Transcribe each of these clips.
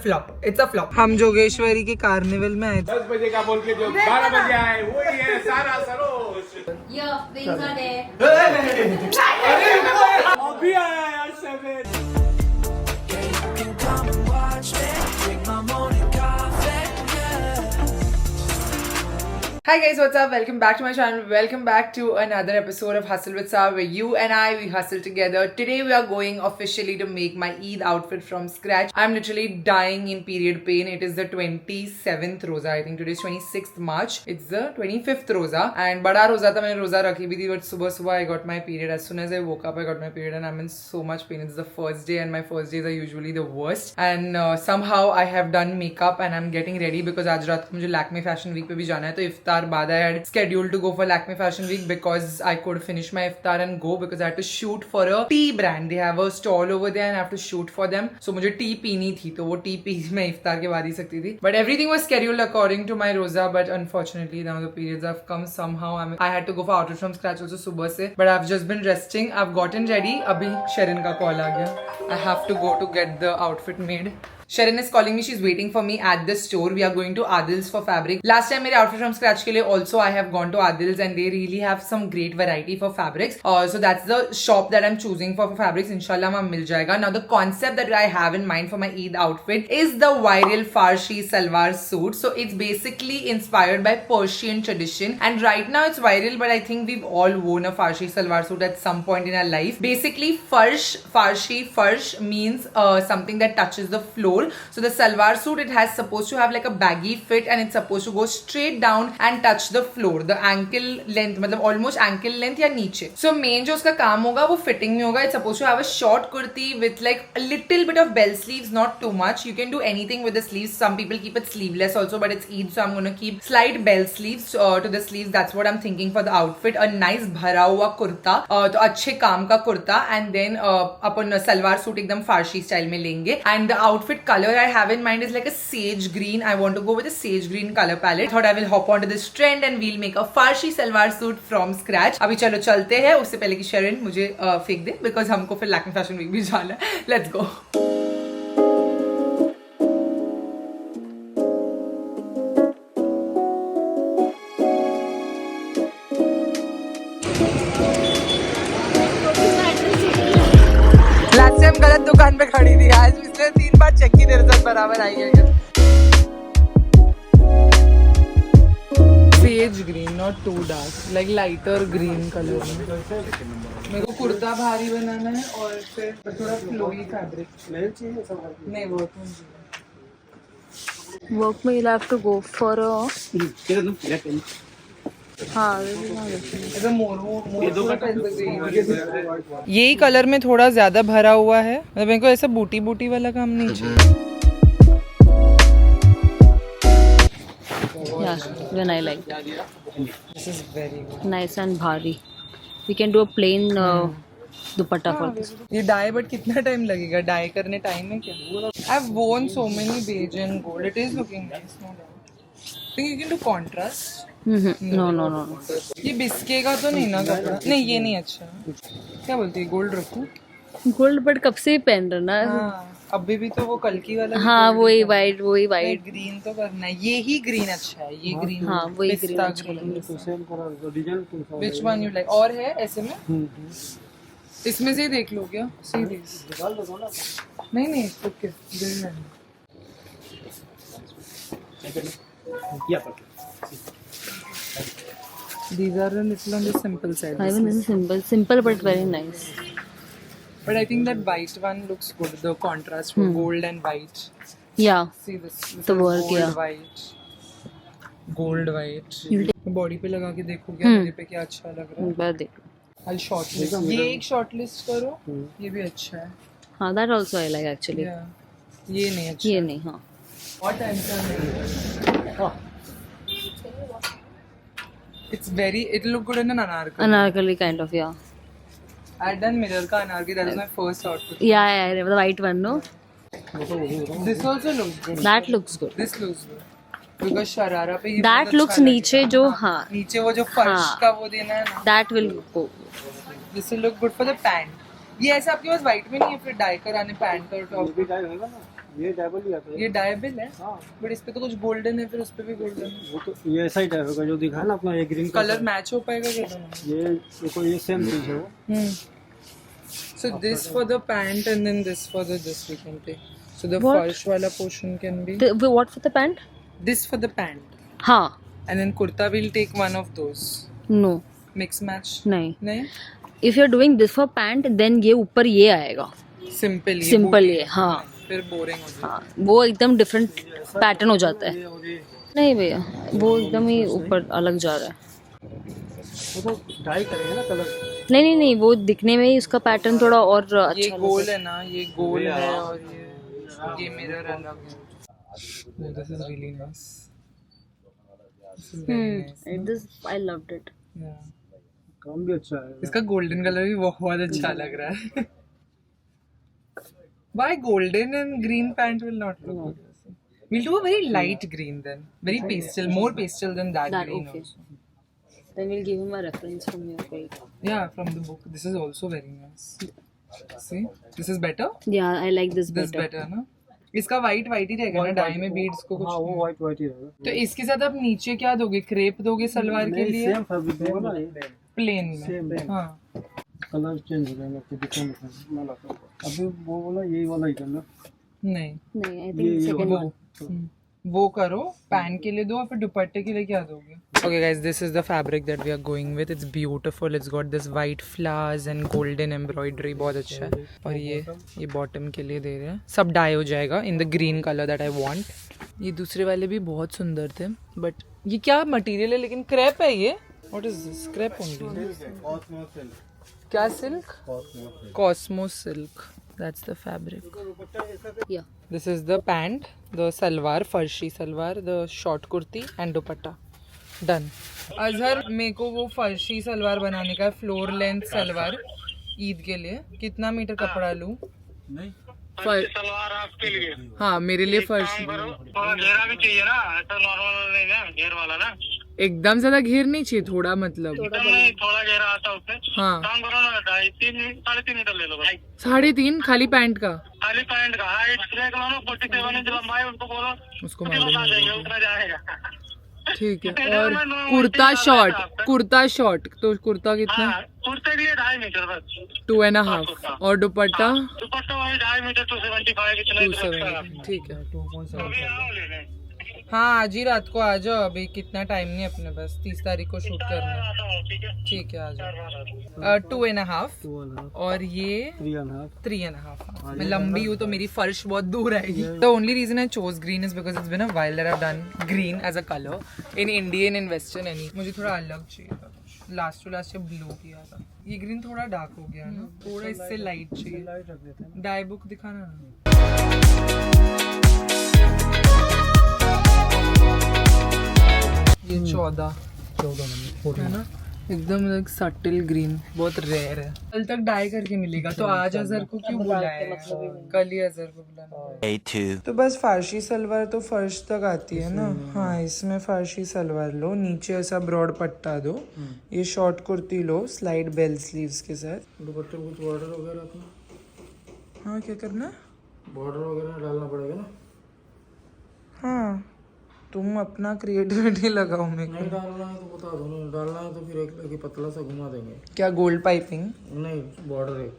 Flop, it's a flop. हम जोगेश्वरी के carnival में आए 10 बजे का बोल के जो 12 बजे आए वही है सारा सरोज। अभी आया यार 7। Hi guys, what's up? Welcome back to my channel. Welcome back to another episode of Hustle with Sav, where you and we hustle together. Today we are going officially to make my Eid outfit from scratch. I'm literally dying in period pain. It is the 27th roza. I think today is 26th March. It's the 25th roza. And bada roza tha, maine roza rakhi bhi thi, but subah I got my period. As soon as I woke up, I got my period and I'm in so much pain. It's the first day and my first days are usually the worst. And somehow I have done makeup and I'm getting ready because aaj raat ko mujhe Lakme Fashion Week pe bhi jana hai. To iftar बाद I had scheduled to go for Lakme Fashion Week because I could finish my iftar and go because I had to shoot for a tea brand. They have a stall over there and I have to shoot for them. So मुझे tea पीनी थी तो वो tea P मैं iftar के बाद ही सकती थी. But everything was scheduled according to my roza. But unfortunately now the periods have come somehow. I had to go for outfit from scratch also सुबह से. But I've just been resting. I've gotten ready. अभी Sharon का call आ गया. I have to go to get the outfit made. Sharon is calling me. She's waiting for me at the store. We are going to Adil's for fabric. Last time मेरे outfit from scratch के लिए also I have gone to Adil's and they really have some great variety for fabrics. So that's the shop that I'm choosing for fabrics. Inshallah वहाँ मिल जाएगा. Now the concept that I have in mind for my Eid outfit is the viral Farsi salwar suit. So it's basically inspired by Persian tradition and right now it's viral, but I think we've all worn a Farsi salwar suit at some point in our life. Basically farsh means something that touches the floor. So the salwar suit, it has supposed to have like a baggy fit and it's supposed to go straight down and touch the floor, the ankle length, मतलब almost ankle length या नीचे. So main जो उसका काम होगा वो fitting में होगा. It's supposed to have a short kurti with like a little bit of bell sleeves, not too much. You can do anything with the sleeves. Some people keep it sleeveless also, but it's Eid, so I'm gonna keep slight bell sleeves to the sleeves. That's what I'm thinking for the outfit. A nice भरा हुआ कुर्ता, तो अच्छे काम का kurta, and then upon salwar suit एकदम फारसी style में लेंगे. And the outfit color I have in mind is like a sage green. I want to go with a sage green color palette. Thought I will hop onto this trend and we'll make a Farsi salwar suit from scratch. अभी चलो चलते हैं. उससे पहले कि शरण मुझे फेंक दे because हमको फिर Lakme Fashion Week भी जाना है. Let's go. लास्ट टाइम गलत दुकान पे खड़ी थी. आज पिछले 3 बार चेक की तेरे साथ बराबर आई है. Sage green, not too dark, like lighter green colour में. मेरे को कुर्ता भारी बनाना है और फिर थोड़ा फ्लोई फैब्रिक नहीं. Work में you'll have to go for a हाँ यही कलर में थोड़ा ज्यादा भरा हुआ है. मतलब मेरे को ऐसा बूटी बूटी वाला काम नहीं चाहिए. yeah when I like This is very good. nice and bhari. We can do a plain dupatta for this. ये डाई बट कितना टाइम लगेगा? डाई करने टाइम है क्या? I've worn so many beige and gold. It is looking nice. No doubt. Think you can do contrast? No. ये Biscay का तो नहीं ना कपड़ा? नहीं ये नहीं अच्छा. क्या बोलती है? गोल्ड रखूं? गोल्ड बट कब से ही पहन रहा ना. हाँ अभी भी तो वो कल की वाला. हाँ वही वाइट ग्रीन तो करना है. ये ही ग्रीन अच्छा है. ये ग्रीन. हाँ वही green. Which one you like? और है ऐसे में? इसमें से ही देख लो क्या? नहीं okay. These are a little on the simple side. Even this is simple but very nice. But I think that white one looks good. The contrast for gold and white. Yeah. See this The is work, gold yeah. white. Gold white. Body पे लगा के देखो क्या मेरे पे क्या अच्छा लग रहा है. बात देखो. I'll shortlist. ये एक shortlist करो. ये भी अच्छा है. हाँ that also I like actually. Yeah. ये नहीं अच्छा. ये नहीं. हाँ. What टेंशन नहीं. It's very. It'll look good in an anarkali. Anarkali kind of yeah. I've done mirror ka anarkali. That was my first outfit. Yeah, the white one no. This also looks good. That looks good. This looks good. Because sharara पे ये That बहुत looks अच्छा नीचे लगेगा. जो हाँ, हाँ. नीचे वो जो फर्श हाँ. का वो देना है ना. That will go. This will look good for the pant. ये ऐसा आपके पास व्हाइट में नहीं है? फिर डाई कराने पैंट और टॉप. ये डबल ही आता है। ये डायबल है, हाँ बट इस पे तो कुछ गोल्डन है, फिर उस पे भी गोल्डन है। वो तो ये ऐसा ही टाइप का जो दिखा है ना अपना, ये ग्रीन कलर मैच हो पाएगा क्या दोनों? ये देखो ये सेम चीज है वो। So this for the pant and then this for the this we can take. So the What? first wala portion can be what for the pant? this for the pant, हाँ. and then kurta will take one of those. No. Mix match. नहीं. नहीं. If you're doing this for pant, then ये ऊपर ये आएगा. Simple. Simple ये, हाँ. फिर boring हो जाएगा. हाँ, वो एकदम डिफरेंट पैटर्न हो जाता है. नहीं भैया, वो एकदम ही ऊपर अलग जा रहा है. वो तो डाई करेंगे ना कलर। नहीं, वो दिखने में ही उसका पैटर्न थोड़ा और अच्छा ये लगता गोल है. है ना, ये गोल है और ये मिरर अलग है. Oh, this is really nice. This is very nice. This I loved it. Yeah. काम भी अच्छा है। इसका गोल्डन कलर भी बहुत अच्छा लग रहा है. Why golden and green pant will not look good? We'll do a very light green then. Very pastel, more pastel than that green okay. also. Then we'll give him a reference from your page. Yeah, from the book. This is also very nice. See? This is better? Yeah, I like this This better. better, ना? इसका white ही रहेगा ना, die में beads को कुछ हाँ वो नहीं. व्हाइट व्हाइट ही रहेगा। तो इसके साथ आप नीचे क्या दोगे? क्रेप दोगे सलवार के लिए? सेम फैब्रिक होगा ना ये। प्लेन में. Same. हाँ. कलर चेंज हो जाएगा फिर डिफरेंट मैं लाता हूँ। अभी वो वाला यही वाला ही करना। नहीं. नहीं, I ये think second वो one. वो करो, पैंट के लिए दो और फिर दुपट्टे के लिए क्या दोगे? Okay guys, this is the fabric that we are going with. It's beautiful. It's got this white flowers and golden embroidery. बहुत अच्छा है. और ये bottom के लिए दे रहे हैं. सब डाई हो जाएगा in the green color that I want. ये दूसरे वाले भी बहुत सुंदर थे. But ये क्या मटेरियल है? लेकिन क्रेप है ये. What is this? Crepe only. क्या silk? Cosmos silk. That's the fabric. Yeah. This is the pant, the salwar, farshi salwar, the short kurti and dupatta. Done. Azhar, मेरे को वो फर्शी सलवार बनाने का फ्लोर लेंथ सलवार ईद के लिए. कितना मीटर कपड़ा लूँ? नहीं सलवार आपके लिए हाँ, मेरे लिए फर्शी. थोड़ा घेरा भी चाहिए ना, ऐसा नॉर्मल नहीं ना, घेर वाला ना. एकदम ज्यादा घेर नहीं चाहिए, थोड़ा मतलब. एकदम नहीं, थोड़ा घेरा आता है उसमें. हाँ. काम करो ना, 3.5 मीटर ले लो भाई. 3.5 खाली पैंट का. खाली पैंट का हाइट देख लो ना, 47 इंच लंबाई. उनको बोलो, उसको बता मालूम देंगे, है. उतना जाएगा. ठीक है. और कुर्ता शॉर्ट तो कुर्ता कितना? हाँ, कुर्ते के लिए 2.5 मीटर बस. 2.5. और दुपट्टा? दुपट्टा वही 2.5 मीटर 275 इतना ही. 270. ठीक है. अभी आओ लेने. हाँ, आज ही रात को आ जाओ. अभी कितना टाइम नहीं अपने पास. 30 तारीख को शूट करना है. आता हूँ, ठीक है. ठीक है, आ जाओ. 2.5 और ये 3.5. मैं लंबी हूँ तो मेरी फर्श बहुत दूर आएगी. The only reason I chose green is because it's been a while that I have done green as a colour in Indian in western any. मुझे थोड़ा अलग चाहिए था. लास्ट टू लास्ट ब्लू किया था. ये ग्रीन थोड़ा डार्क हो गया ना, थोड़ा इससे लाइट चाहिए. डाई बुक दिखाना ना. ये 14 है ना, एकदम लाइक सटल ग्रीन, बहुत रेयर है. कल तक डाई करके मिलेगा. तो आज अजहर को क्यों बुलाया? कल ही अजहर को बुलाना. तो बस फारसी सलवार तो फर्श तक आती है ना. हाँ, इसमें फारसी सलवार लो, नीचे ऐसा ब्रॉड पट्टा दो. ये शॉर्ट कुर्ती लो स्लाइड बेल स्लीव्स के साथ. दुपट्टे में कुछ बॉर्डर वगैरह अपना, हाँ, क्या करना? बॉर्डर वगैरह डालना पड़ेगा ना. हाँ, तुम अपना क्रिएटिविटी लगाओ. मेरे नहीं को डालना है तो बता दो. नहीं डालना है तो फिर एक लगे पतला सा घुमा देंगे. क्या गोल्ड पाइपिंग? नहीं बॉर्डर है.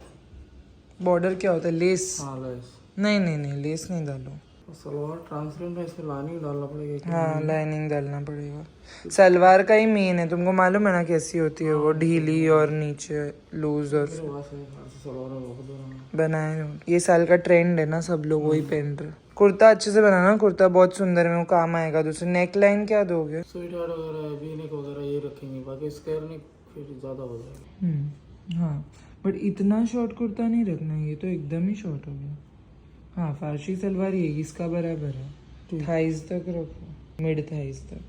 बॉर्डर क्या होता है? लेस? हाँ लेस. नहीं, लेस नहीं डालो. सलवार ट्रांसपेरेंट है, इसमें लाइनिंग डालना पड़ेगा. हाँ, लाइनिंग डालना पड़ेगा. सलवार का ही मेन है. तुमको मालूम है ना कैसी होती है वो, ढीली और नीचे लूज. और सलवार बनाए ये साल का ट्रेंड है ना, सब लोग वही पहन रहे. कुर्ता अच्छे से बनाना. कुर्ता बहुत सुंदर है, वो काम आएगा. दूसरे नेक लाइन क्या दोगे? स्वीट हार्ट वगैरह वी नेक वगैरह ये रखेंगे. बाकी स्क्वायर नेक फिर ज़्यादा हो जाएगा. हाँ, बट इतना शॉर्ट कुर्ता नहीं रखना. ये तो एकदम ही शॉर्ट हो गया. हाँ, फारसी सलवार ये इसका बराबर है. थाइज तक रखो, मिड थाइज तक.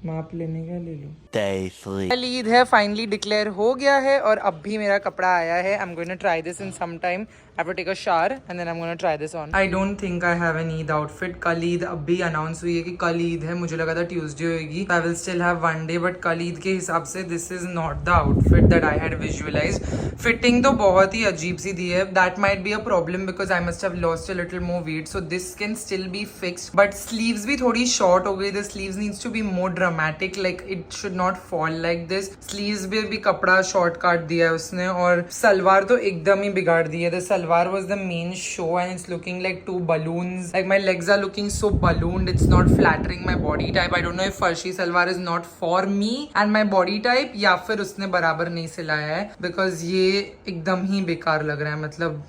माप लेने का ले लो। Day 3. कल ईद है, फाइनली डिक्लेयर हो गया है और अब भी मेरा कपड़ा आया है। I am going to try this in some time. I have to take a shower and then I am going to try this on. I don't think I have an Eid outfit. कल ईद अब भी announce हुई है कि कल ईद है, मुझे लगा था ट्यूसडे होगी। I will still have one day, but कल ईद के हिसाब से this is not the outfit that I had visualised. Fitting तो बहुत ही अजीब सी दी है। That might be a problem because I must have lost a little more weight, so this can still be fixed. But sleeves भी थोड़ी short हो गई। The sleeves needs to be more dramatic, like it should not fall like this. Sleeves भी कपड़ा short काट दिया है उसने, और सलवार तो एकदम ही बिगाड़ दी है। The salwar was the main show and it's looking like to balloons. Like my legs are looking so ballooned. It's not flattering my body type. I don't know if farshi salwar is not for me and my body type, या फिर उसने बराबर नहीं सिलाया है, because ये एकदम ही बेकार लग रहा है। मतलब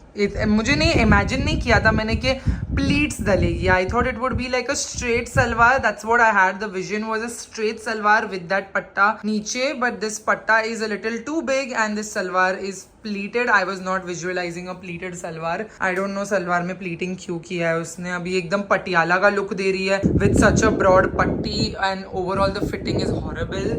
मुझे नहीं इमेजिन नहीं किया था मैंने कि प्लीट्स डलेगी। I thought it would be like a straight salwar. That's what I had. The vision was a straight salwar with that patta नीचे, but this patta is a little too big and this salwar is pleated. I was not visualizing a pleated salwar. I don't know salwar में pleating क्यों किया है उसने। अभी एकदम पटियाला का look दे रही है with such a broad पट्टी, and overall the fitting is horrible.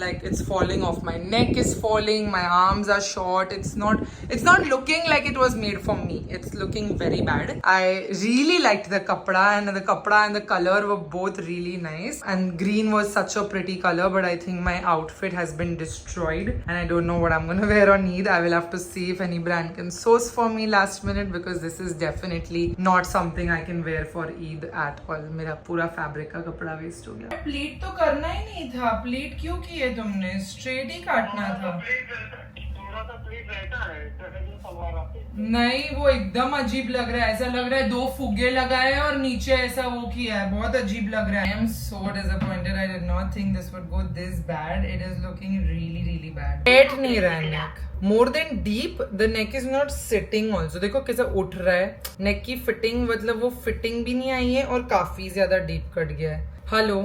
Like it's falling off. My neck is falling. My arms are short. It's not looking like it was made for me. It's looking very bad. I really liked the kapda and the color were both really nice. And green was such a pretty color, but I think my outfit has been destroyed and I don't know what I'm gonna wear on Eid. I will have to see if any brand can source for me last minute, because this is definitely not something I can wear for Eid at all. मेरा पूरा fabric का कपड़ा waste हो गया। Pleat तो करना ही नहीं था। प्लीट क्यों किए तुमने? स्ट्रेट ही काटना था। थोड़ा सा प्लीज रहता है जो सलवार आती है। नहीं, वो एकदम अजीब लग रहा है। ऐसा लग रहा है 2 फुगे लगाए और नीचे ऐसा वो किया है। बहुत अजीब लग रहा है। I am so disappointed. I did not think this would go this bad. It is looking really really bad. पेट नहीं रहा है neck. More than deep, the neck is not sitting also. देखो कैसा उठ रहा है। neck की फिटिंग, मतलब वो फिटिंग भी नहीं आई है और काफी ज्यादा डीप कट गया है। Hello,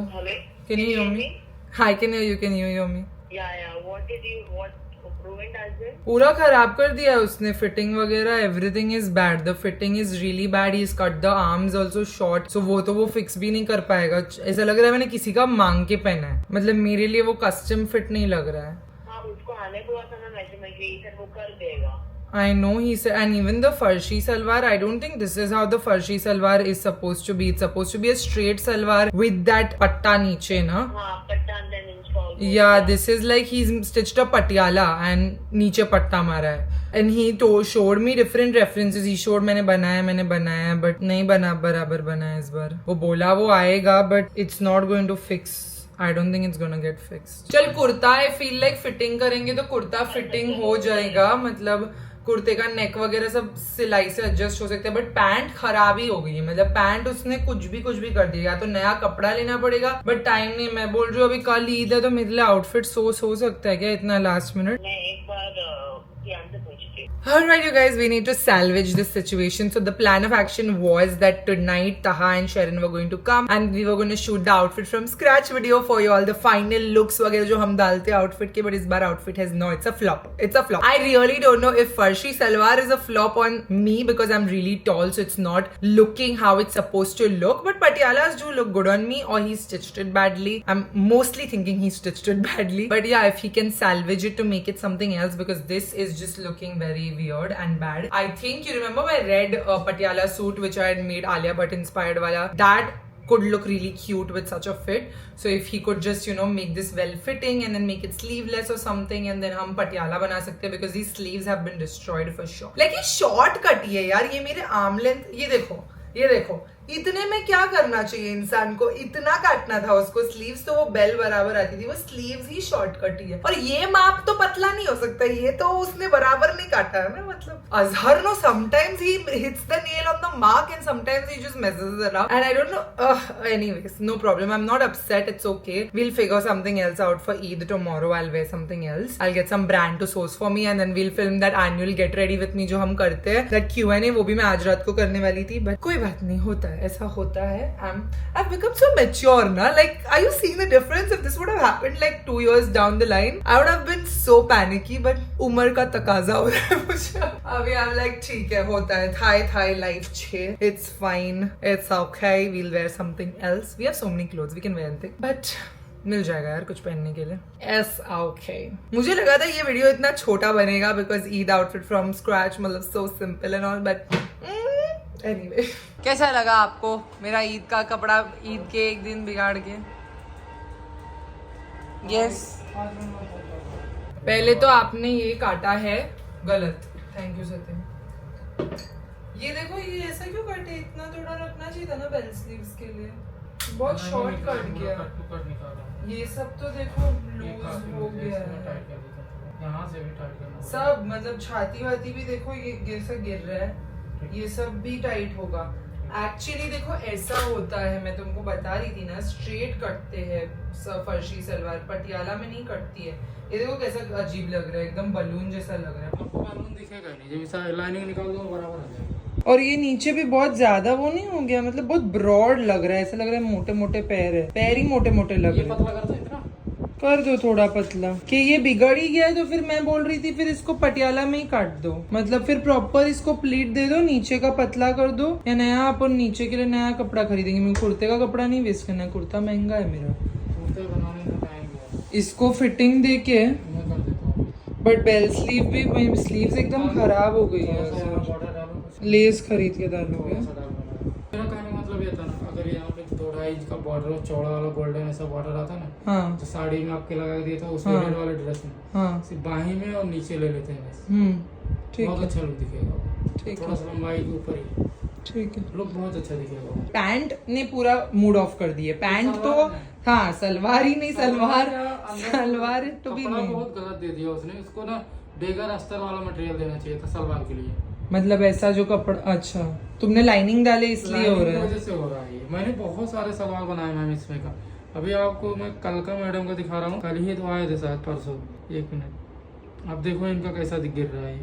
can you hear me? Hi, can you hear me? Yeah. What ruined as well? पूरा खराब कर दिया है उसने। फिटिंग वगैरह everything is bad. The fitting is really bad. He is cut the arms also short, so वो fix भी नहीं कर पाएगा। ऐसा लग रहा है मैंने किसी का मांग के पहना है। मतलब मेरे लिए वो कस्टम फिट नहीं लग रहा है। हाँ, उसको आने को आता ना मेजरमेंट, वो कर देगा। I know he said, and even the farshi salwar, I don't think this is how the farshi salwar is supposed to be. It's supposed to be a straight salwar with that patta niche, na? हाँ, पट्टा and then install. Yeah, this is like he's stitched a patiala and नीचे पट्टा मारा है। And he showed me different references. He showed मैंने बनाया, but नहीं बना बराबर बना है इस बार। वो बोला वो आएगा, but it's not going to fix. I don't think it's gonna get fixed. चल kurta, I feel like fitting करेंगे तो कुर्ता फिटिंग हो जाएगा। मतलब कुर्ते का नेक वगैरह सब सिलाई से एडजस्ट हो सकते हैं, बट पैंट खराब ही हो गई है। मतलब पैंट उसने कुछ भी कर दिया। तो नया कपड़ा लेना पड़ेगा, बट टाइम नहीं। मैं बोल रही हूँ अभी कल ईद है, तो मेरे लिए आउटफिट सोर्स हो सकता है क्या इतना लास्ट मिनट? मैं एक बार ध्यान से पूछती। Alright, you guys, we need to salvage this situation. So the plan of action was that tonight Taha and Sharon were going to come and we were going to shoot the outfit from scratch video for you all, the final looks वगैरह जो हम डालते हैं outfit के, but इस बार outfit has no, it's a flop. I really don't know if farshi salwar is a flop on me because I'm really tall, so it's not looking how it's supposed to look. But patialas do look good on me, or he stitched it badly. I'm mostly thinking he stitched it badly. But yeah, if he can salvage it to make it something else, because this is just looking very weird and bad. I think you remember my red patiala suit which I had made Alia Bhatt inspired wala. That could look really cute with such a fit. So if he could just, you know, make this well fitting and then make it sleeveless or something, and then हम पटियाला बना सकते हैं, because these sleeves have been destroyed for sure. Like ये short cut ही है यार। ये मेरे arm length, ये देखो इतने में क्या करना चाहिए इंसान को? इतना काटना था उसको। स्लीव्स तो वो बेल बराबर आती थी, वो स्लीव्स ही शॉर्ट कट ही है। और ये माप तो पतला नहीं हो सकता। ये तो उसने बराबर नहीं काटा है ना। मतलब Azhar no sometimes he hits the nail on the mark and sometimes he just messes it around, and I don't know. Anyways, no problem, I am not upset, it's okay. We'll figure something else out for Eid tomorrow. I will wear something else. I will get some brand to source for me and then we'll film that and you'll get ready with me जो हम करते हैं, that Q&A, वो भी मैं आज रात को करने वाली थी, बट कोई बात नहीं, होता है, ऐसा होता है। I've become so mature now. Like, are you seeing the difference? If this would have happened like 2 years down the line, I would have been so panicky. But उम्र का तकाजा हो रहा है मुझे। अभी I'm like, ठीक है, होता है। Thai life छे। It's fine. It's okay. We'll wear something else. We have so many clothes. We can wear anything. But मिल जाएगा यार कुछ पहनने के लिए। Yes okay. मुझे लगा था ये वीडियो इतना छोटा बनेगा because Eid outfit from scratch, मतलब so simple and all, but anyway. कैसा लगा आपको मेरा ईद का कपड़ा ईद के एक दिन बिगाड़ के? यस पहले तो आपने ये काटा है गलत। थैंक यू सत्यम। ये देखो ये ऐसा क्यों काटे? इतना थोड़ा रखना चाहिए था ना बेल स्लीव्स के लिए, बहुत शॉर्ट कट गया। ये सब तो देखो लूज हो गया है, यहाँ से भी टाइट करना सब मतलब छाती वाती भी देखो ये ऐसा गिर रहा है, ये सब भी टाइट होगा। एक्चुअली देखो ऐसा होता है, मैं तुमको बता रही थी ना, स्ट्रेट कटते हैं फर्शी सलवार, पटियाला में नहीं कटती है। ये देखो कैसा अजीब लग रहा है, एकदम बलून जैसा लग रहा है। आपको बलून दिखेगा नहीं, जब लाइनिंग निकाल दो बराबर आ जाएगा। और ये नीचे भी बहुत ज्यादा वो नहीं हो गया, मतलब बहुत ब्रॉड लग रहा है, ऐसा लग रहा है मोटे मोटे पैर है, पैर ही मोटे मोटे लग ये रहे हैं। पतला कर दो इतना, कर दो थोड़ा पतला, कि ये बिगड़ ही गया है। तो फिर मैं बोल रही थी फिर इसको पटियाला में ही काट दो, मतलब फिर प्रॉपर इसको प्लीट दे दो, नीचे का पतला कर दो, या नया अपन नीचे के लिए नया कपड़ा खरीदेंगे। मैं कुर्ते का कपड़ा नहीं वेस्ट करना है, कुर्ता महंगा है मेरा। कुर्ते बनाने का टाइम गया, इसको फिटिंग दे के, मैं कर देता हूँ। बट बेल स्लीव भी, स्लीव्स एकदम खराब हो गई है। बॉर्डर डालो, लेस खरीद के डालोगे? मेरा कहने का मतलब ये था ना, अगर यहाँ पे 2-2.5 इंच का बॉर्डर, चौड़ा वाला गोल्डन ऐसा बॉर्डर आता ना, हाँ तो साड़ी में आपके लगा दिया था उस हाँ। रेड वाले ड्रेस में, हाँ सिर्फ बाही में और नीचे ले लेते हैं बस, ठीक बहुत है अच्छा लुक दिखेगा। ठीक थोड़ा है सा लंबाई के ऊपर ही ठीक है। लुक बहुत अच्छा दिखेगा। पैंट ने पूरा मूड ऑफ कर दिया। पैंट तो हाँ सलवार ही नहीं, सलवार तो भी कपड़ा नहीं, बहुत गलत दे दिया उसने, उसको ना डेगर अस्तर वाला मटेरियल देना चाहिए था सलवार के लिए। मतलब ऐसा जो कपड़ा, अच्छा तुमने लाइनिंग डाले इसलिए हो लाइनिंग रहा की है। वजह से हो रहा है ये। मैंने बहुत सारे सलवार बनाए मैम इसमें का, अभी आपको मैं कल का मैडम का दिखा रहा हूँ, कल ही तो आए थे शायद परसों। 1 मिनट, अब देखो इनका कैसा गिर रहा है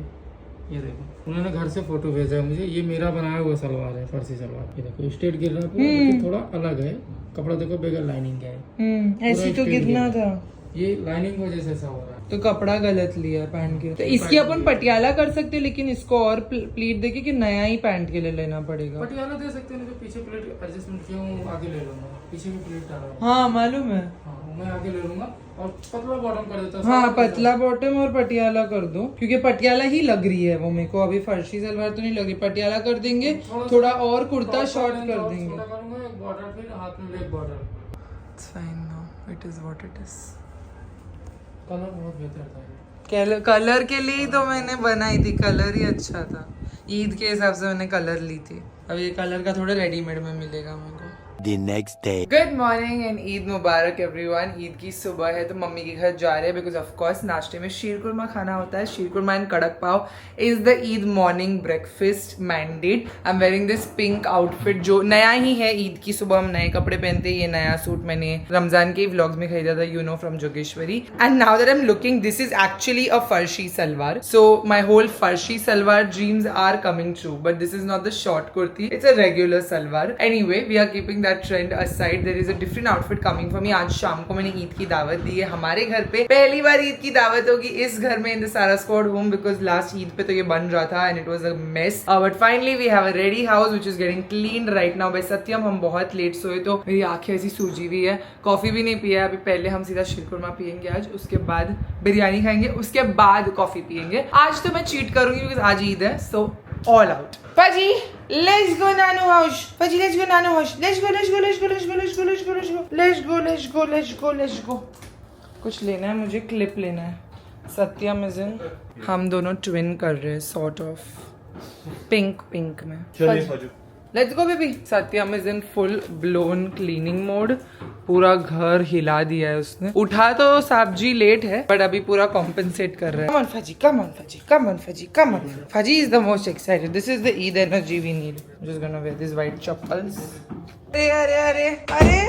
ये देखो, उन्होंने घर से फोटो भेजा है मुझे, ये मेरा बनाया हुआ सलवार है, फर्सी सलवार। ये देखो स्ट्रेट गिर रहा है पूरा, लेकिन थोड़ा अलग है कपड़ा, देखो बगैर लाइनिंग का है। ऐसी तो straight गिरना गिर रहा था, ये लाइनिंग की वजह से ऐसा हो रहा है। तो कपड़ा गलत लिया पहन के। तो इसकी अपन पटियाला कर सकते, लेकिन इसको और प्लीट देके कि नया ही पैंट के लिए लेना पड़ेगा। पटियाला दे सकते हैं, जो पीछे प्लेट एडजस्टमेंट किया हूँ आगे ले लूंगा, पीछे भी प्लेट डाला हूँ। हाँ मालूम है। हाँ मैं आगे ले लूंगा और पतला बॉटम कर देता हूँ। हाँ पतला बॉटम और पटियाला कर दो, क्योंकि पटियाला ही लग रही है वो मेरे को, अभी फर्शी सलवार तो नहीं लग रही। पटियाला कर देंगे, थोड़ा और कुर्ता शॉर्ट कर देंगे। छोटा करूंगा, एक बॉर्डर, फिर हाथ में एक border. It's fine now. It is what it is. Colour बहुत बेहतर था ये। कलर के लिए ही तो मैंने बनाई थी, कलर ही अच्छा था। ईद के हिसाब से मैंने कलर ली थी। अब ये कलर का थोड़ा रेडीमेड में मिलेगा मेरे को। The next day. Good morning and Eid Mubarak everyone. Eid की सुबह है तो मम्मी के घर जा रहे हैं, बिकॉज ऑफ कोर्स नाश्ते में शीर कुरमा खाना होता है। शीर khurma and kadak pav is the Eid morning breakfast mandate. I am wearing this pink outfit, जो नया ही है। ईद की सुबह हम नए कपड़े पहनते हैं। ये नया सूट मैंने रमजान के व्लॉग्स में खरीदा था, you know, from Jogeshwari. And now that I am looking, this is actually a farshi salwar. So my whole farshi salwar dreams are coming true, but this is not the short kurti, it's a regular salwar. Anyway we are keeping that trend aside. There is a different outfit coming for me. आज शाम को मैंने ईद की दावत दी है हमारे घर पे। पहली बार ईद की दावत होगी इस घर में, in the Sara squad home, because last Eid पे तो ये बन रहा था and it was a mess. But finally we have a ready house which is getting clean right now by Satyam. हम बहुत लेट सोए तो मेरी आंखें ऐसी सूजी हुई है। कॉफी भी नहीं पिया अभी, पहले हम सीधा शीर कुरमा पियेंगे आज, उसके बाद बिरयानी खाएंगे, उसके बाद कॉफी पियेंगे। आज तो मैं चीट करूंगी बिकॉज आज ईद है, सो all out. Faji, let's go Nanu house. Faji, let's go Nanu house. Let's go, let's go, let's go, let's go, let's go, let's go, let's go. Let's go, let's go, let's go, let's go. कुछ लेना है मुझे, clip लेना है। सत्यम is in, हम दोनों twin कर रहे हैं सॉर्ट ऑफ पिंक में। Let's go baby. Satyam is in full blown cleaning mode, पूरा घर हिला दिया है उसने। उठा तो साहब जी लेट है, बट अभी पूरा कॉम्पेंसेट कर रहा है। Come on Faji, come on Faji, come on Faji, come on. Faji is the most excited. This is the Eid energy we need. I'm just gonna wear these white chappals. अरे अरे अरे अरे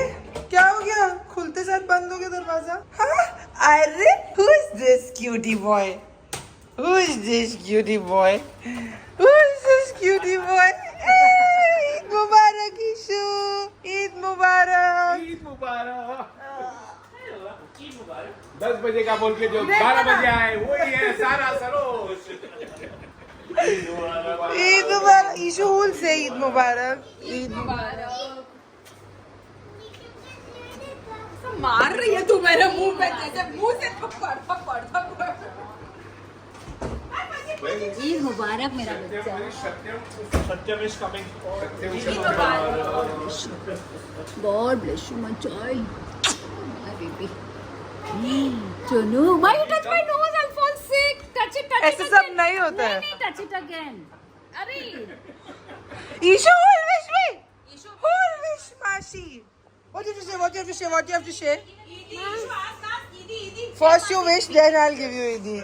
क्या हो गया? खुलते साथ बंद हो गया दरवाजा। हाँ अरे who is this cutie boy? Who is this cutie boy? Who is this cutie boy? Eid मुबारक ईशु, ईद मुबारक। ईद मुबारक। 10 बजे का बोल के जो 12 बजे आए वही है सारा सरोज। ईद मुबारक ईशु, हुल से ईद मुबारक, ईद मुबारक। मार रही है तू मेरे मुंह पे, जैसे मुंह से थप्पड़ थप्पड़ थप्पड़। ईद मुबारक मेरा बच्चा। Satyam is coming. God bless you, my child. My baby. Chunu, why you touch my nose? I'll fall sick. Touch it ऐसे सब again. नहीं होता है। नहीं, touch it again. अभी. Isha, whole wish me. Whole wish, Mashi. What do you have to say? What do you have to say? What do you have to say? First you wish, then I'll give you Idi.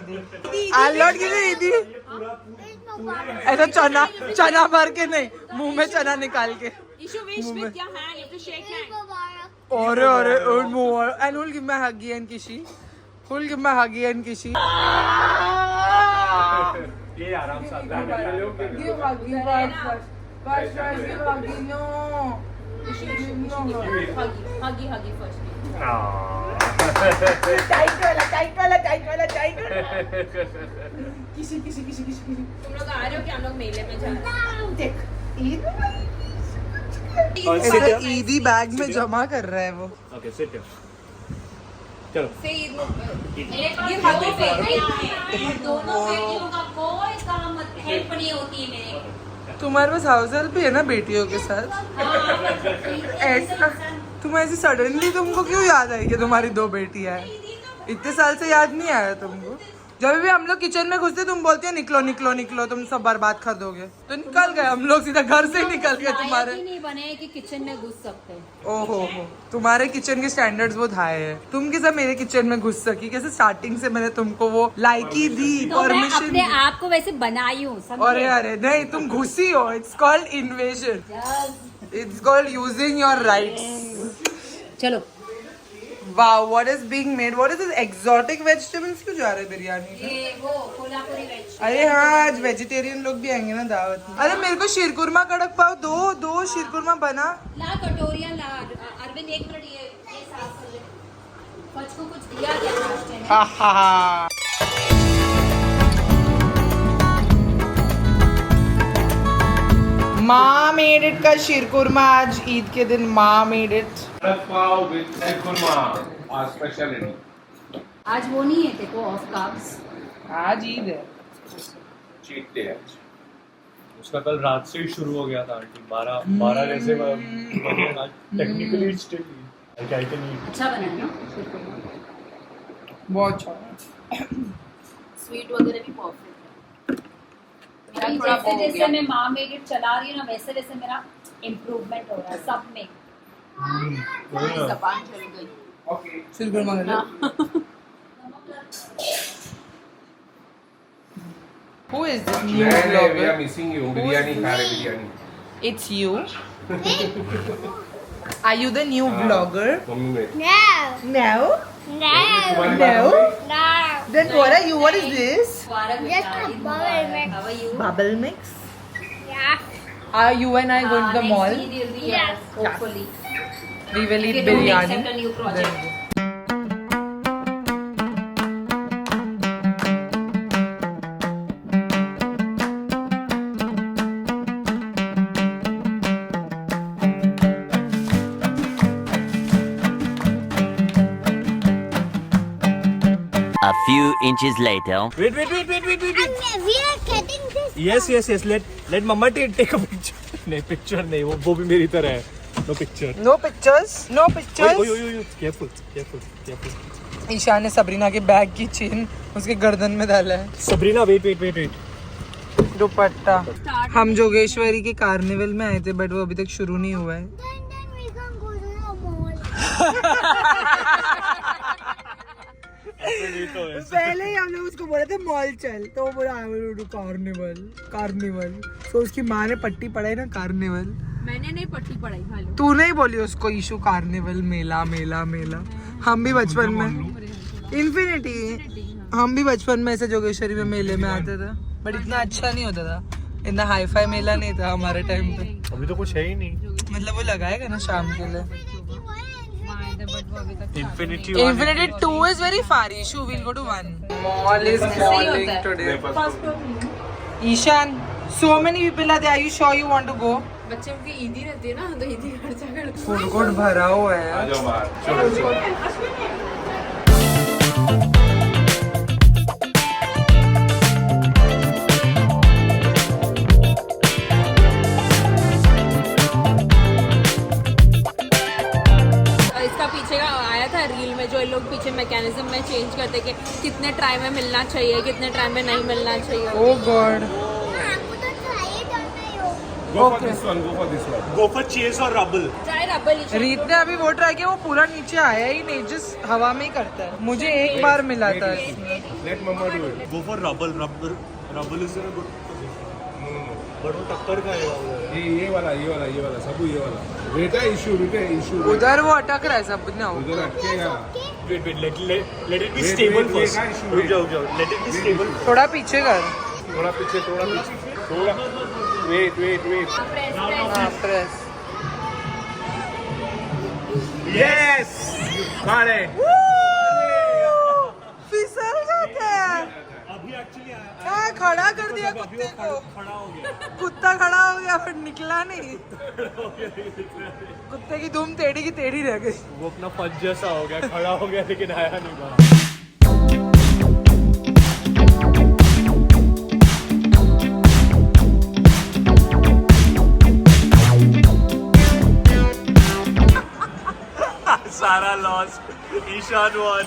I'll not give you Idi. ऐसा चना भर के नहीं, मुंह में चना निकाल के। और more. And who'll give my huggy and kishy? Who'll give my huggy and kishy? ये आराम से आता है। Give huggy first. Give huggy. No. Huggy first. Tight वाला. किसी। तुम लोग आ रहे हो कि हम लोग मेले में जा रहे हैं? देख, ईद ईदी बैग में जमा कर रहा है वो। Okay sit here. चलो दोनों बेटियों का कोई काम हेल्प नहीं होती है मेरे। तुम्हारे पास हाउस हेल्प भी है ना बेटियों के साथ? ऐसा तुम ऐसे सडनली तुमको क्यों याद आई कि तुम्हारी 2 बेटियां हैं? इतने साल से याद नहीं आया तुमको? जब भी हम लोग किचन में घुसते तुम बोलती है निकलो तुम सब बर्बाद कर दोगे, तो निकल गए हम लोग, सीधा घर से निकल गए तुम्हारे। नहीं बने कि किचन में घुस सकते। ओहो तुम्हारे किचन के स्टैंडर्ड्स बहुत हाई है। तुम कैसे मेरे किचन में घुस सकी? कैसे स्टार्टिंग से मैंने तुमको वो लाइकी दी, परमिशन अपने आप को वैसे बनाई हूँ। अरे नहीं तुम घुसी हो। It's called invasion. It's called using your rights. चलो Wow, what is being made? What is this exotic vegetables क्यों जा रहे बिरयानी में? ये वो कोल्हापुरी वेज। अरे हाँ आज वेजिटेरियन लोग भी आएंगे ना दावत में। अरे मेरे को शीरकुरमा कड़क पाव दो शीरकुरमा बना। ला कटोरियाँ ला। अरविंद 1 मिनट ये साफ कर ले। फच को कुछ दिया क्या नाश्ते में? माँ मेड इट का शीरकुरमा आज ईद के दिन माँ made it. Pav with sheer khurma आज स्पेशलिटी। आज वो नहीं है देखो ऑफ कार्ब्स। आज ईद है। चीट डे है। उसका कल रात से ही शुरू हो गया था आंटी। 12 जैसे technically still I can eat. अच्छा बना है ना? बहुत अच्छा। स्वीट वगैरह भी परफेक्ट है। जैसे मैं माँ मेड इट चला रही हूँ ना, वैसे मेरा इम्प्रूवमेंट हो रहा है सब में। जबान चल गई। शीरकुरमा कर लो। Who is this new vlogger? We are missing you. Biryani खा रहे biryani. It's you. Are you the new vlogger? Mummy मेरी। No. तुम्हारी No. No. Then what are you? What is this? Just a bubble mix. Bubble mix. Yeah. Are you and I going to the mall? Yes. Hopefully. We will eat If you don't biryani. accept a new project. Then- A few inches later. Wait. And we are getting this. Yes. Let mama take a picture. नहीं picture नहीं, वो भी मेरी तरह है। No picture. No pictures. No pictures. ओए careful. Isha ने Sabrina के बैग की चेन उसके गर्दन में डाला है। Sabrina wait. दुपट्टा। हम जोगेश्वरी के कार्निवल में आए थे बट वो अभी तक शुरू नहीं हुआ है। Then we can go to the mall. पहले ही हम लोग उसको बोले थे मॉल चल, तो वो बोला कार्निवल। तो उसकी माँ ने पट्टी पढ़ाई ना कार्निवल। मैंने नहीं पट्टी पढ़ाई खाली। तू नहीं बोली उसको ईशू कार्निवल मेला। हम भी बचपन में इन्फिनिटी हम भी बचपन में ऐसे जोगेश्वरी में मेले में आते थे बट इतना अच्छा नहीं होता था। इतना हाई फाई मेला नहीं था हमारे टाइम पे। अभी तो कुछ है ही नहीं। मतलब वो लगाएगा ना शाम के लिए। Infinity Infinity 2 is very far. Ishu, we'll go to 1. Mall is falling today. Ishan, so many people are there. Are you sure you want to go? बच्चे की ईदी रहती है ना, तो ईदी खर्चा कर फूड कोर्ट भरा हुआ है। आ जाओ बाहर, चलो चलो। इसका पीछे का आया था रील में, जो ये लोग पीछे मैकेनिज्म में चेंज करते कि कितने ट्राई में मिलना चाहिए, कितने ट्राई में नहीं मिलना चाहिए। ओह God. Go for this one, go for this one. Go for chase or rubble. Try rubble ही रीत ने अभी वो ट्राई किया, वो पूरा नीचे आया ही नहीं, जिस हवा में ही करता है। मुझे एक बार मिला था इसमें। Let mama do it. Go for rubble. Rubble is in a good position. No. But वो टक्कर का है। ये वाला, सब ये वाला। बेटा issue. उधर वो अटक रहा है सब ना। उधर अटकेगा। Wait, let it be stable first. रुक जाओ, let it be stable. थोड़ा पीछे कर। थोड़ा पीछे। Wait. हाँ, प्रेस। Yes. got it. फिसल जाते हैं। अभी actually हाँ, खड़ा कर दिया कुत्ते को। खड़ा हो गया। कुत्ता खड़ा हो गया पर निकला नहीं। कुत्ते की धूम टेढ़ी की टेढ़ी रह गई। वो अपना फंस जैसा हो गया, खड़ा हो गया लेकिन आया नहीं बाहर। Sara lost. Ishan won.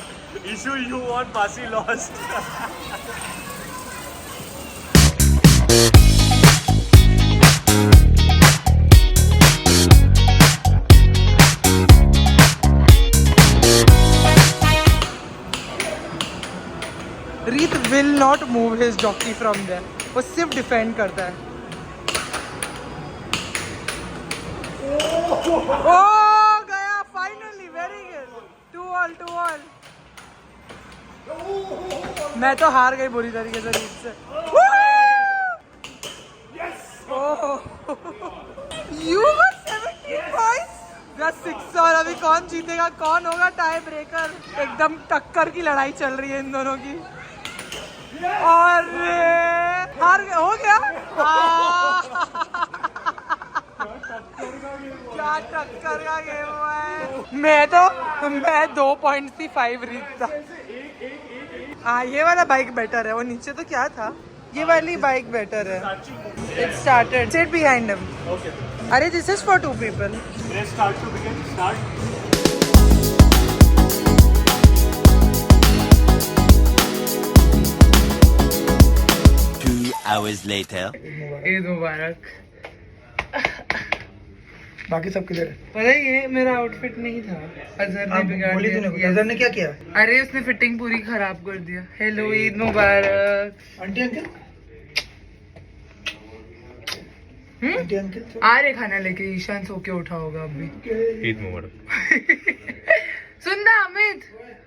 Ishu, you won. Pasi lost. Reet will not move his jockey from there, वो सिर्फ डिफेंड करता है। ओ गया फाइनली, वेरी गुड। 2 ऑल। मैं तो हार गई बुरी तरीके से रीत से। You were 17 points, just 6। और अभी कौन जीतेगा, कौन होगा टाई ब्रेकर? एकदम टक्कर की लड़ाई चल रही है इन दोनों की। और हार गया, हो गया। क्या टक्कर का गेम हुआ है। मैं 2 पॉइंट थी, 5 रीत था। हाँ, ये वाला बाइक बेटर है, वो नीचे तो क्या था, ये वाली बाइक बेटर है। It started, sit behind him. Okay. अरे this is for 2 people। Let's start to begin. Start. 2 hours later. Eid मुबारक। बाकी सब किधर है? पता है ये मेरा आउटफिट नहीं था, अजहर ने बिगाड़ दिया। अजहर ने क्या किया? अरे उसने फिटिंग पूरी खराब कर दिया। हेलो, ईद मुबारक। आंटी अंकल आंटी अंकल आ रहे खाना लेके, ईशान सो के उठा होगा अभी। ईद मुबारक। सुनना अमित,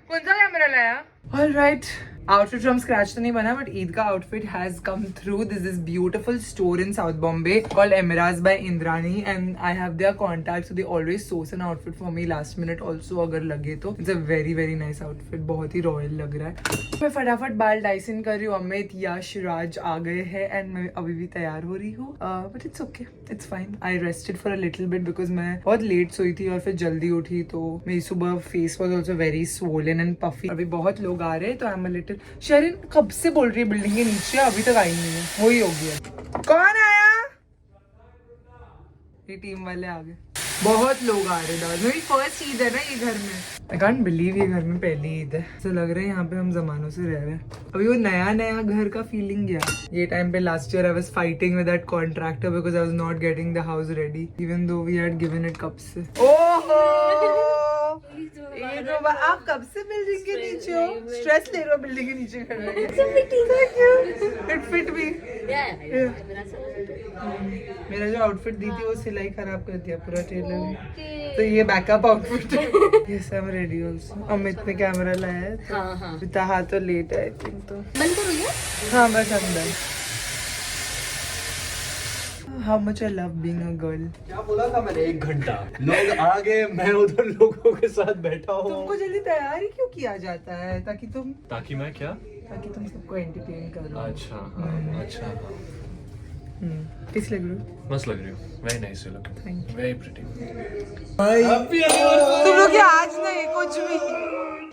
कौन सा कैमरा लाया? ऑलराइट, आउटफिट फ्रॉम स्क्रैच तो नहीं बना, बट ईद का outfit has come through. This is beautiful store in South Bombay called Emiraj by Indrani, and I have their contact, so they always source an outfit for me last minute also अगर लगे तो। It's a very very nice outfit, बहुत ही royal लग रहा है। मैं फटाफट बाल डाइसन कर रही हूँ। अमित, यश, राज आ गए हैं एंड मैं अभी भी तैयार हो रही हूँ, but it's okay, it's fine. I rested for a little bit because मैं बहुत लेट सोई थी और फिर जल्दी उठी, तो मेरी सुबह face was also very swollen and puffy. अभी बहुत लोग आ रहे हैं तो I am a little. Sherin कब से बोल रही है बिल्डिंग के नीचे, अभी तक आई नहीं है। वही हो गया। कौन आया? ये टीम वाले आ गए। बहुत लोग आ रहे हैं। मेरी फर्स्ट ईद है ना ये घर में। आई कांट बिलीव ये घर में पहली ईद है। ऐसा लग रहा है यहाँ पे हम जमानों से रह रहे हैं। अभी वो नया नया घर का फीलिंग गया। ये टाइम पे last year I was fighting with that contractor because I was not getting the house ready even though we had given it कब से। ओहो, ये तो आप कब से बिल्डिंग के नीचे हो? स्ट्रेस ले रहे हो बिल्डिंग के नीचे खड़े? इट फिट मी। मेरा जो आउटफिट दी थी वो सिलाई खराब कर दिया पूरा टेलर ने, तो ये बैकअप आउटफिट है। Yes, I am ready also. Amit ने कैमरा लाया है तो हाँ तो लेट है आई थिंक, तो बंद करो ये। हाँ बस अंदर। How much I love being a girl. क्या बोला था मैंने? 1 घंटा लोग आ गए, मैं उधर लोगों के साथ बैठा हूँ। तुमको जल्दी तैयार ही क्यों किया जाता है? ताकि मैं क्या? तुम सबको एंटरटेन करो। अच्छा। कैसी लग रही हो? मस्त लग रही हो, very nice you looking, very pretty. तुम लोग क्या आज नहीं कुछ भी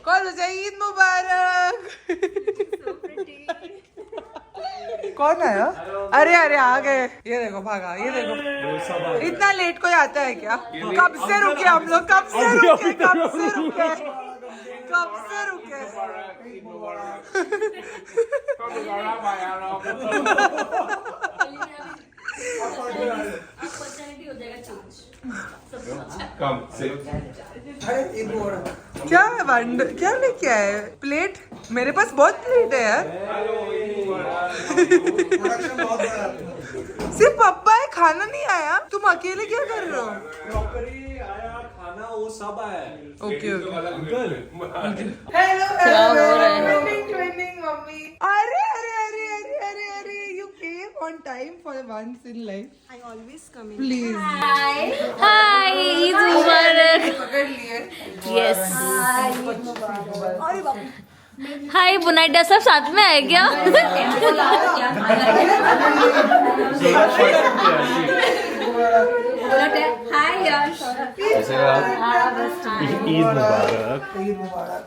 कौन हो ईद मुबारक। कौन आया? अरे अरे आ गए, ये देखो भागा, ये देखो इतना लेट कोई आता है क्या? कब से रुके हम लोग, कब से रुके, कब से रुके, कब से रुके। क्या है वंड, क्या लेके आए? प्लेट? मेरे पास बहुत प्लेट है यार। सिर्फ पप्पा है, खाना नहीं आया? तुम अकेले क्या कर रहे हो? खाना वो सब आया। Okay okay. अंकल हेलो क्या हो रहा है? Twinning mummy. अरे अरे अरे अरे अरे अरे you came on time for once in life. I always come in. Please. Hi Eid मुबारक। पकड़ लिए। यस। हाय बुनाइडा सब साथ में आए क्या? हाय यश। ईद मुबारक।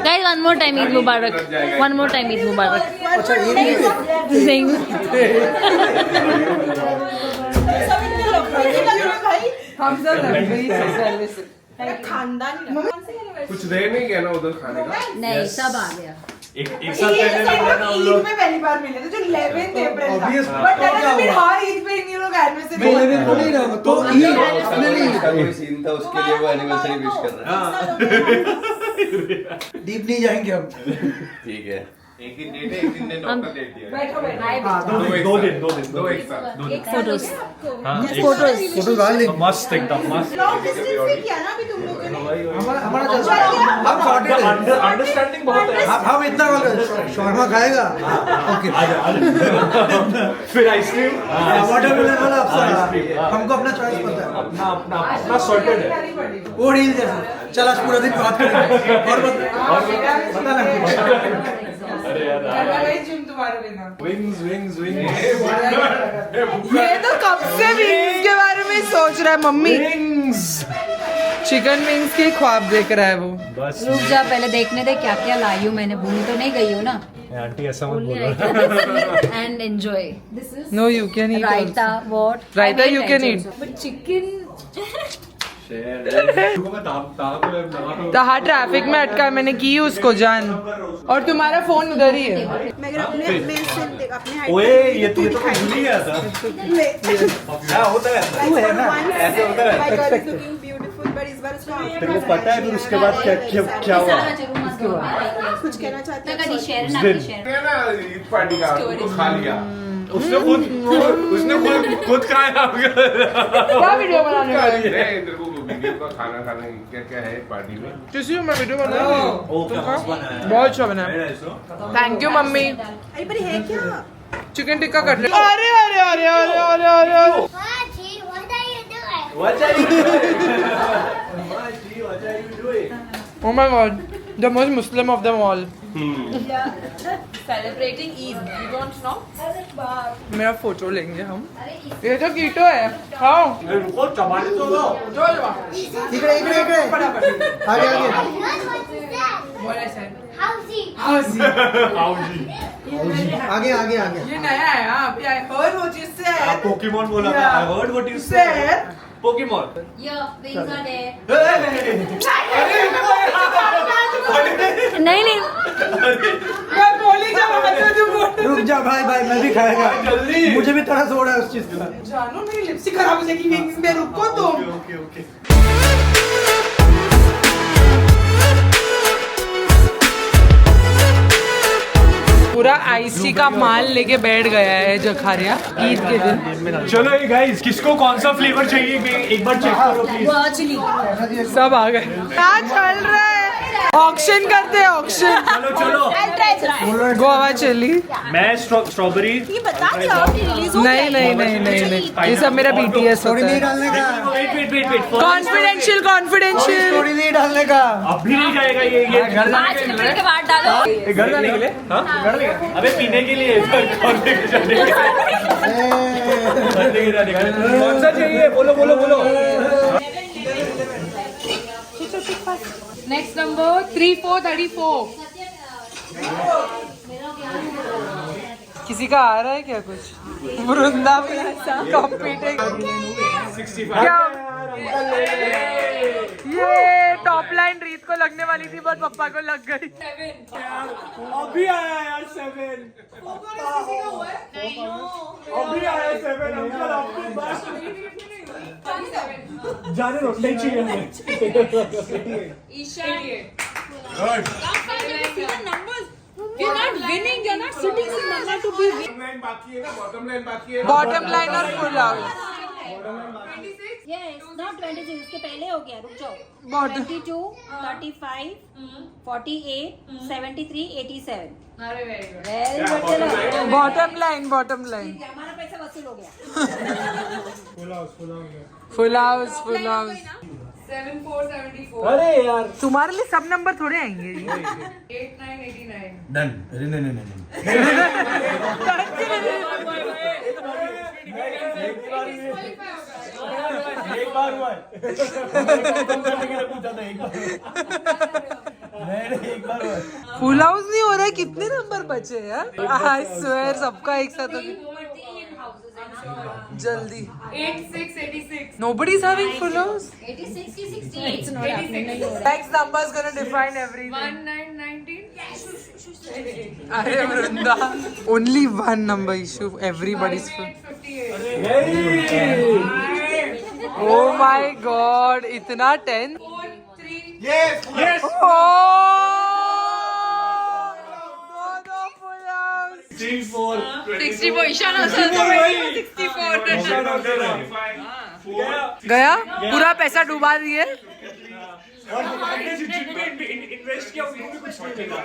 Guys, one more time Eid Mubarak. One more time Eid Mubarak. अच्छा ये नहीं। हम सब लग गई पहले से। कुछ रह नहीं गया ना उधर खाने का? नहीं सब आ गया। एक साथ पहले लग रहा था हम लोग। में पहली बार मिले थे जो 11th अप्रैल था। Obvious, बट फिर हर ईद पे इन लोग एनिवर्सरी। मैं 11 को नहीं रहा तो ये अपने लिए कोई सीन था उसके लिए वो एनिवर्सरी विश कर रहा है। डीप नहीं जाएंगे हम। ठीक है। एक ही डेट है, एक दिन ने डॉक्टर डेट दिया है। बैठो बैठो। दो एक साथ। फोटोज। हाँ, फोटो डाल देंगे। मस्त एकदम मस्त। हमारा हम सॉर्टेड है। अंडरस्टैंडिंग बहुत है। हम इतना शॉर्मा खाएगा। ओके फिर आइसक्रीम, वाटरमेलन हमको अपना चॉइस पता है। अपना सॉर्टेड है। वो डील जैसा। चल आज पूरा दिन बात करेंगे और बता ना। अरे यार जिम तुम्हारे बिना। विंग्स ये तो कब से विंग्स के बारे में सोच रहा है मम्मी। चिकन विंग्स के ख्वाब देख रहा है वो। बस रुक जा पहले देखने दे क्या क्या लाई हूँ मैंने, भूल तो नहीं गई हूँ ना। आंटी ऐसा मत बोलो। And enjoy this is No, you can eat. Raita what Raita you can eat. But chicken तहा ट्रैफिक में अटका, मैंने की उसको जान। और तुम्हारा फोन उधर ही है। ओए ये तो भूल ही गया था। क्या होता है? तू है ना ऐसे होता है। तेरे को पता है फिर उसके बाद क्या हुआ? कुछ कहना चाहते हैं शेयर ना शेयर ईद पार्टी का उसको खा लिया। उसने खुद खाया। क्या वीडियो बनाने वाली है? तेरे को वीडियो का खाना क्या है पार्टी में? किसी में वीडियो बनाऊंगी। बहुत अच्छा बना है। Thank you mummy. Chicken tikka cut रहे। अरे अरे अरे अरे अरे अरे। Oh my god, the most Muslim of them all. Celebrating Eid, you don't know? मेरा फोटो लेंगे हम। ये तो कीटो है, खाओ। रुको चबाने तो दो। इकडे आगे आगे ये नया है हाँ, अभी आई हर्ड वो चीज से है। पोकेमोन बोला था। I heard what you said. Pokemon. नहीं मैं बोली जब तुम बोल। रुक जा भाई मैं भी खाएगा। मुझे भी थोड़ा सा हो रहा है उस चीज का। जानो मेरी लिपस्टिक खराब हो जाएगी विंग्स में, रुको तुम। ओके पूरा आईसी का माल लेके बैठ गया है जखारिया ईद के दिन। चलो ये गाइस किसको कौन सा फ्लेवर चाहिए एक बार चेक करो प्लीज। सब आ गए। क्या चल रहा है? ऑक्शन करते हैं ऑक्शन। चलो चलो गोवा चिली। मैं स्ट्रॉबेरी नहीं नहीं नहीं नहीं नहीं, ये सब मेरा BTS होता है। Wait confidential confidential. स्टोरी नहीं डालने का। अब भी नहीं जाएगा ये घर 5 मिनट के बाद डालो। घर जाने के लिए हाँ घर जाने अबे पीने के लिए कौन सा चाहिए बोलो बोलो बोलो। Next number 3434। किसी का आ रहा है क्या कुछ? वृंदावन कॉम्पीटिंग। क्या ये टॉप लाइन रीत को लगने वाली थी, बट पप्पा को लग गई। अभी आया यार 7 अभी आया 7 अंकल आपके पास जाने दो नहीं चाहिए हमें। Isha You're not winning. You're not sitting in number to be winning. Bottom line और फुल हाउस। Yes, not 26, इसके पहले हो गया, रुक जाओ। Bottom. 22, 35, 48, 73, 87। अरे very good. Very good, चलो। Bottom line. हमारा पैसा वसूल हो गया। Full house 7474। अरे यार तुम्हारे लिए सब नंबर थोड़े आएंगे। 8989। डन। नहीं। एक बार हुआ एक बार हुआ फुल हाउस नहीं हो रहा है। कितने नंबर बचे यार? आई स्वेयर सबका एक साथ जल्दी। 8686। Nobody is having full house. 86 की 68। It's not happening, नहीं हो रहा। Next number is gonna define everything. 1919। अरे वृंदा, only one number issue. Everybody's full. 58। Oh my God, इतना 10. 43। yes No full house. 64 Ishaan hustle 64। गया पूरा पैसा डुबा दिए। और जिनमें इन्वेस्ट किया उनको भी कुछ नहीं मिला।